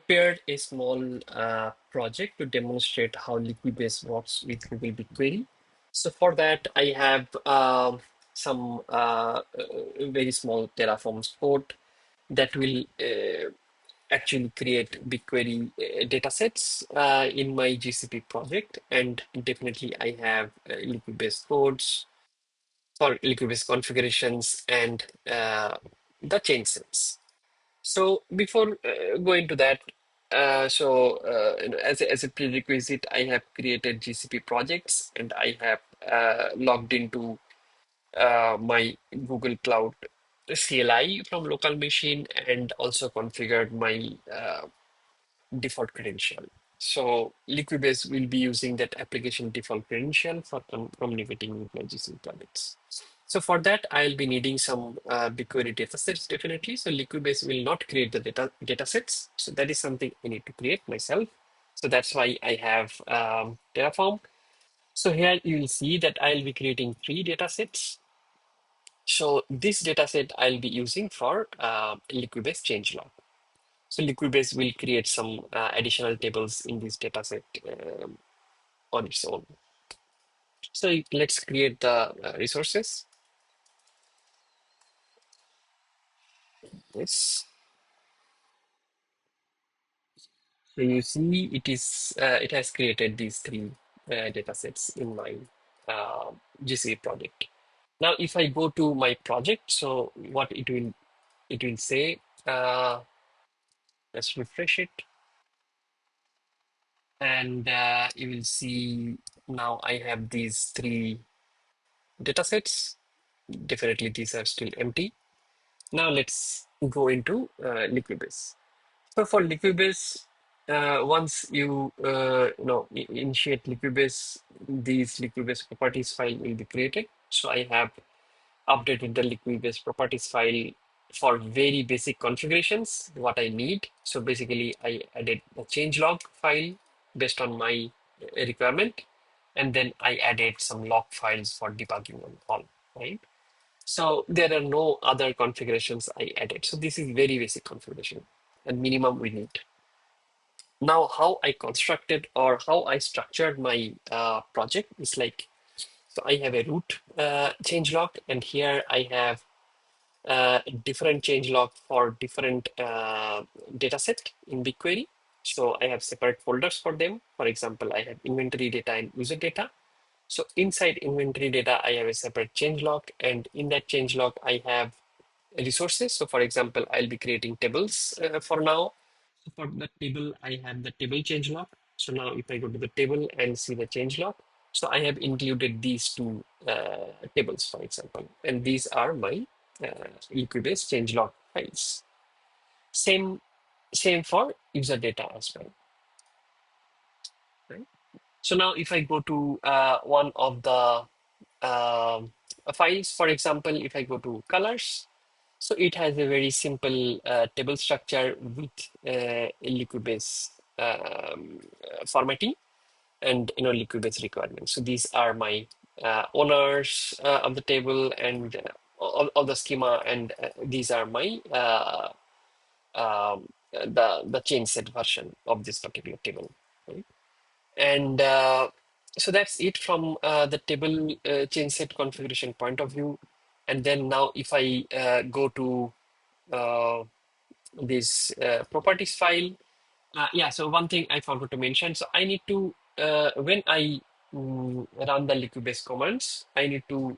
prepared a small project to demonstrate how Liquibase works with Google BigQuery. So for that, I have some very small Terraform code that will actually create BigQuery datasets in my GCP project. And definitely I have Liquibase codes for Liquibase configurations and the chain sets. So before going to that, as a prerequisite, I have created GCP projects and I have logged into my Google Cloud CLI from local machine and also configured my default credential. So Liquibase will be using that application default credential for communicating with my GCP projects. So for that, I'll be needing some BigQuery datasets definitely. So Liquibase will not create the datasets. So that is something I need to create myself. So that's why I have Terraform. So here you will see that I'll be creating 3 datasets. So this dataset I'll be using for Liquibase changelog. So Liquibase will create some additional tables in this dataset on its own. So let's create the resources. Yes. So you see, it has created these 3 datasets in my GCP project. Now, if I go to my project, so what it will say. Let's refresh it, and you will see now I have these 3 datasets. Definitely, these are still empty. Now let's go into Liquibase. So for Liquibase, once you initiate Liquibase, these Liquibase properties file will be created. So I have updated the Liquibase properties file for very basic configurations, what I need. So basically, I added a changelog file based on my requirement, and then I added some log files for debugging and all, right? So there are no other configurations I added. So this is very basic configuration and minimum we need. Now, how I constructed or how I structured my project is like, so I have a root changelog, and here I have different changelog for different data set in BigQuery. So I have separate folders for them. For example, I have inventory data and user data. So inside inventory data, I have a separate changelog, and in that changelog, I have resources. So for example, I'll be creating tables for now. So for the table, I have the table changelog. So now if I go to the table and see the changelog, so I have included these 2 tables, for example, and these are my Liquibase changelog files. Same for user data as well. Right? So now if I go to one of the files, for example, if I go to colors, so it has a very simple table structure with Liquibase formatting and Liquibase requirements. So these are my owners of the table and all the schema, and these are my the chain set version of this particular table. Right? And so that's it from the table chain set configuration point of view. And then now if I go to uh, this properties file, yeah, so one thing I forgot to mention. So I need to, when I run the Liquibase commands, I need to,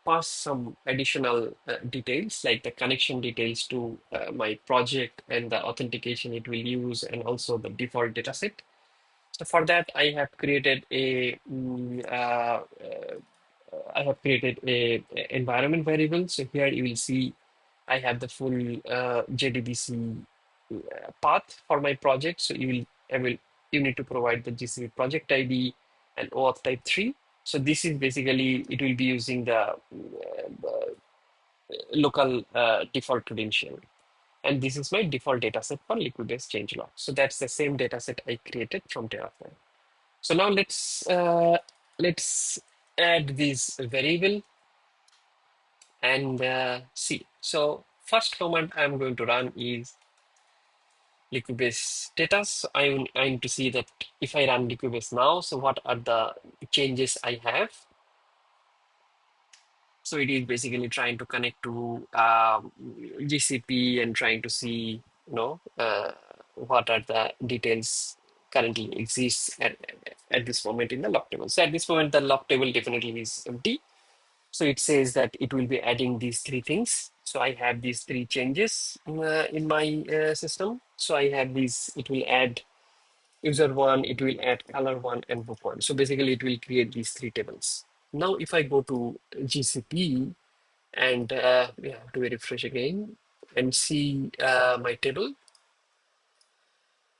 pass some additional details like the connection details to my project and the authentication it will use, and also the default dataset. So for that, I have created a environment variable. So here you will see I have the full JDBC path for my project. So you need to provide the GCP project ID and OAuth type 3. So this is basically, it will be using the local default credential. And this is my default dataset for Liquibase changelog. So that's the same dataset I created from Terraform. So now let's add this variable and see. So first command I'm going to run is Liquibase data. So I need to see that if I run Liquibase now, so what are the changes I have? So it is basically trying to connect to GCP and trying to see, what are the details currently exists at this moment in the log table. So at this moment, the log table definitely is empty. So it says that it will be adding these three things. So I have these three changes in my system. So I have these, it will add user one, it will add color one and book one. So basically it will create these three tables. Now, if I go to GCP and do a refresh again and see my table.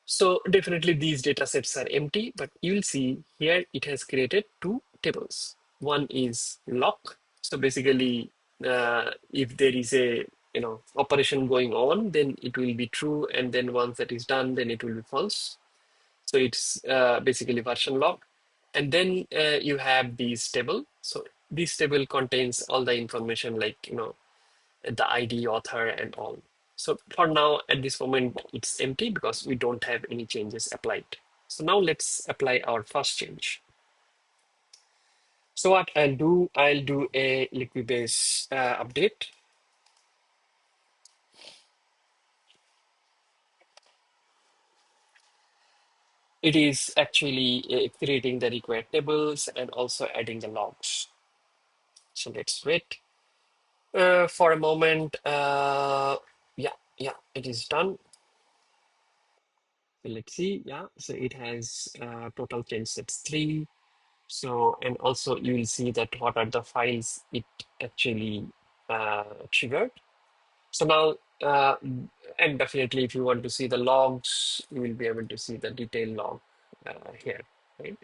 So definitely these data sets are empty, but you'll see here it has created two tables. One is lock. So basically, if there is a operation going on, then it will be true, and then once that is done, then it will be false. So it's basically version lock. And then you have this table. So this table contains all the information like the ID, author, and all. So for now, at this moment, it's empty because we don't have any changes applied. So now let's apply our first change. So what I'll do a Liquibase update. It is actually creating the required tables and also adding the logs. So let's wait for a moment. Yeah, it is done. So let's see. Yeah, so it has total change sets 3. So, and also you will see that what are the files it actually triggered. So now, and definitely if you want to see the logs, you will be able to see the detail log here, right?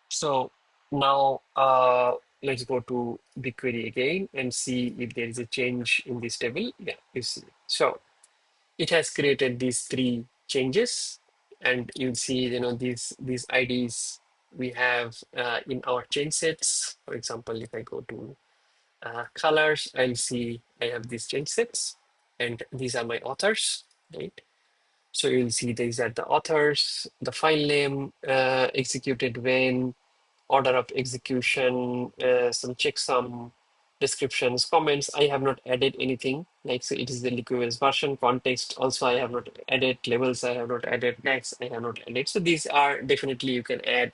So now let's go to BigQuery again and see if there is a change in this table. Yeah, you see. So it has created these three changes, and you'll see these IDs we have in our change sets. For example, if I go to colors, I'll see I have these change sets, and these are my authors, right? So you'll see these are the authors, the file name, executed when, order of execution, some checksum, descriptions, comments. I have not added anything. Like, so it is the Liquibase version. Context also I have not added. Labels I have not added. Tags I have not added. So these are definitely you can add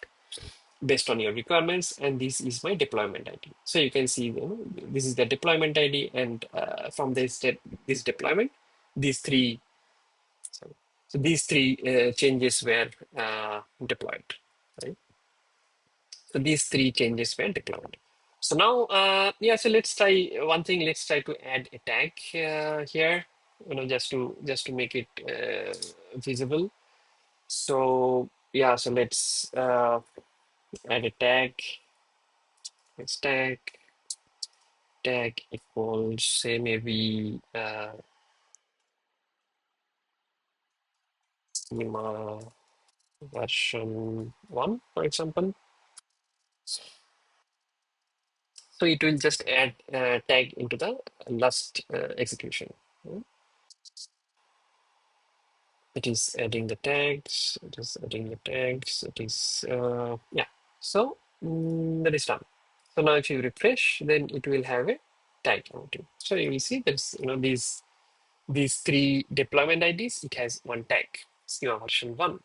based on your requirements. And this is my deployment ID. So you can see this is the deployment ID, and from this deployment, these three. Sorry. So these three changes were deployed. Right? So these three changes were deployed. So now, so let's try one thing. Let's try to add a tag here, just to make it visible. So yeah, so let's add a tag. Let's tag equals, say, maybe schema version 1, for example. So it will just add tag into the last execution. It is adding the tags. It is adding the tags. It is yeah. So that is done. So now if you refresh, then it will have a tag counting. So you will see there's these three deployment IDs. It has one tag, schema version 1.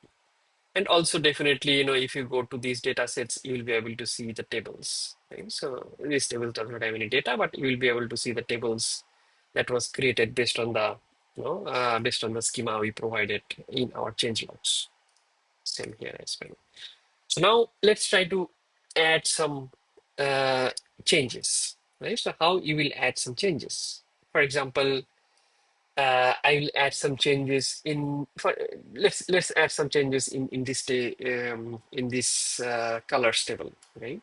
And also definitely, if you go to these data sets, you will be able to see the tables. Right? So these tables does not have any data, but you will be able to see the tables that was created based on the based on the schema we provided in our change logs. Same here as well. So now let's try to add some uh, changes. Right? So how you will add some changes? For example, I will add some changes in. Let's add some changes in this day in this colors table, right?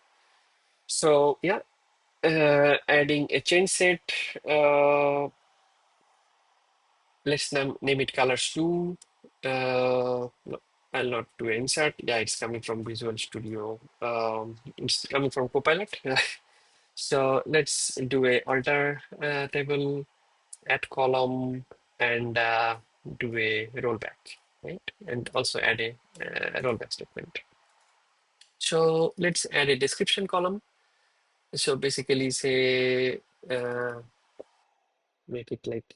So yeah, adding a change set. Let's name it colors 2. No, I'll not do insert. Yeah, it's coming from Visual Studio. It's coming from Copilot. So let's do a alter table, add column, and do a rollback, right? And also add a rollback statement. So let's add a description column. So basically say, make it like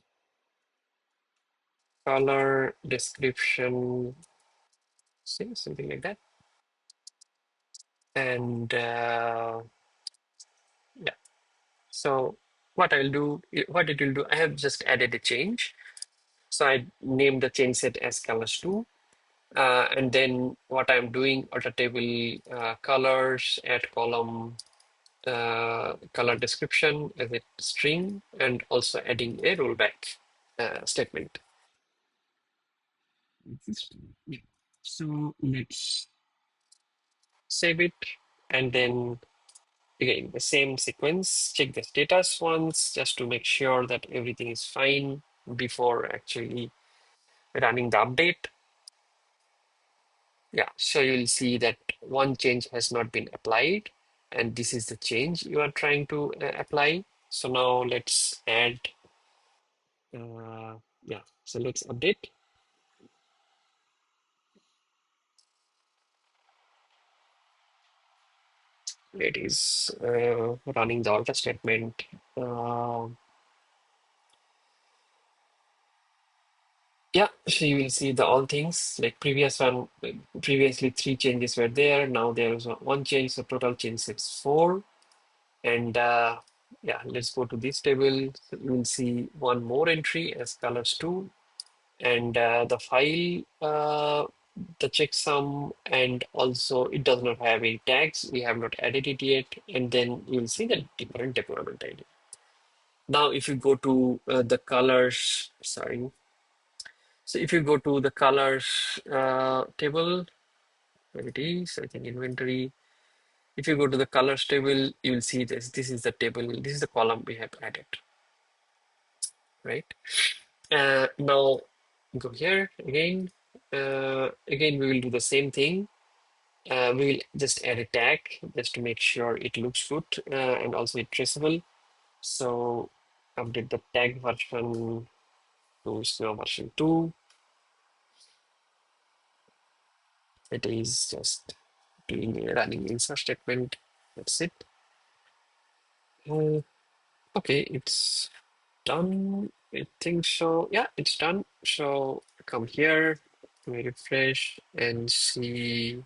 color description, say something like that. And yeah, so what I'll do, what it will do, I have just added a change. So I named the change set as colors 2. And then what I'm doing, alter table colors, add column color description as a string, and also adding a rollback statement. Yeah. So let's save it, and then again the same sequence. Check the status once just to make sure that everything is fine before actually running the update. Yeah, so you'll see that one change has not been applied, and this is the change you are trying to apply. So now let's add, yeah, so let's update. It is running the alter statement. Uh, yeah, so you will see the all things like previous one, previously 3 changes were there. Now there is one change, so total change is 4. And yeah, let's go to this table. So you will see one more entry as colors 2. And the file, the checksum, and also it does not have any tags. We have not added it yet. And then you'll see the different deployment ID. Now, if you go to the colors, sorry. So if you go to the colors table, where it is, I think inventory. If you go to the colors table, you will see this. This is the table. This is the column we have added, right? Now go here again. Again, we will do the same thing. We will just add a tag just to make sure it looks good and also it's traceable. So update the tag version to Snow version 2. It is just doing a running insert statement. That's it. Uh, okay, it's done. I think so. Yeah, it's done. So come here, we refresh and see.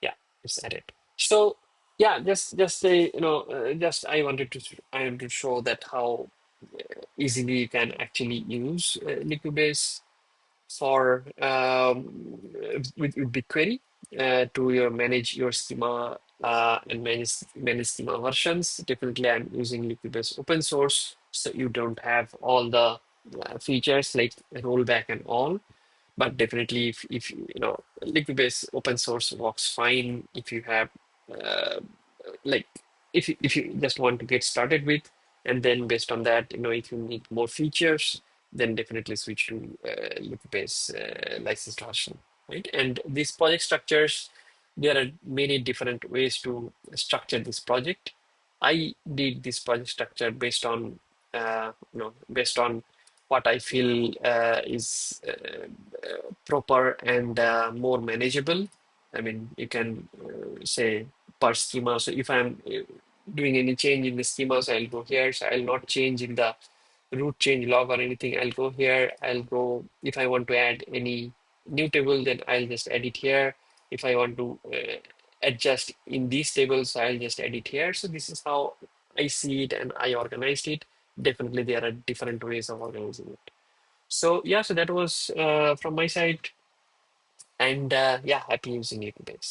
Yeah, it's added. So yeah, just say, just I want to show that how easily you can actually use Liquibase for with BigQuery to manage your schema and manage schema versions. Definitely, I'm using Liquibase open source, so you don't have all the features like rollback and all. But definitely, if Liquibase open source works fine if you have uh, like if you just want to get started with, and then based on that, if you need more features, then definitely switch to Liquibase licensed version, right? And these project structures, there are many different ways to structure this project. I did this project structure based on what I feel is proper and more manageable. I mean, you can say per schema. So if I'm doing any change in the schema, so I'll go here. So I'll not change in the root change log or anything. I'll go here. I'll go, if I want to add any new table, then I'll just edit here. If I want to adjust in these tables, I'll just edit here. So this is how I see it and I organized it. Definitely, there are different ways of organizing it. So yeah, so that was from my side, and yeah, happy using Liquibase.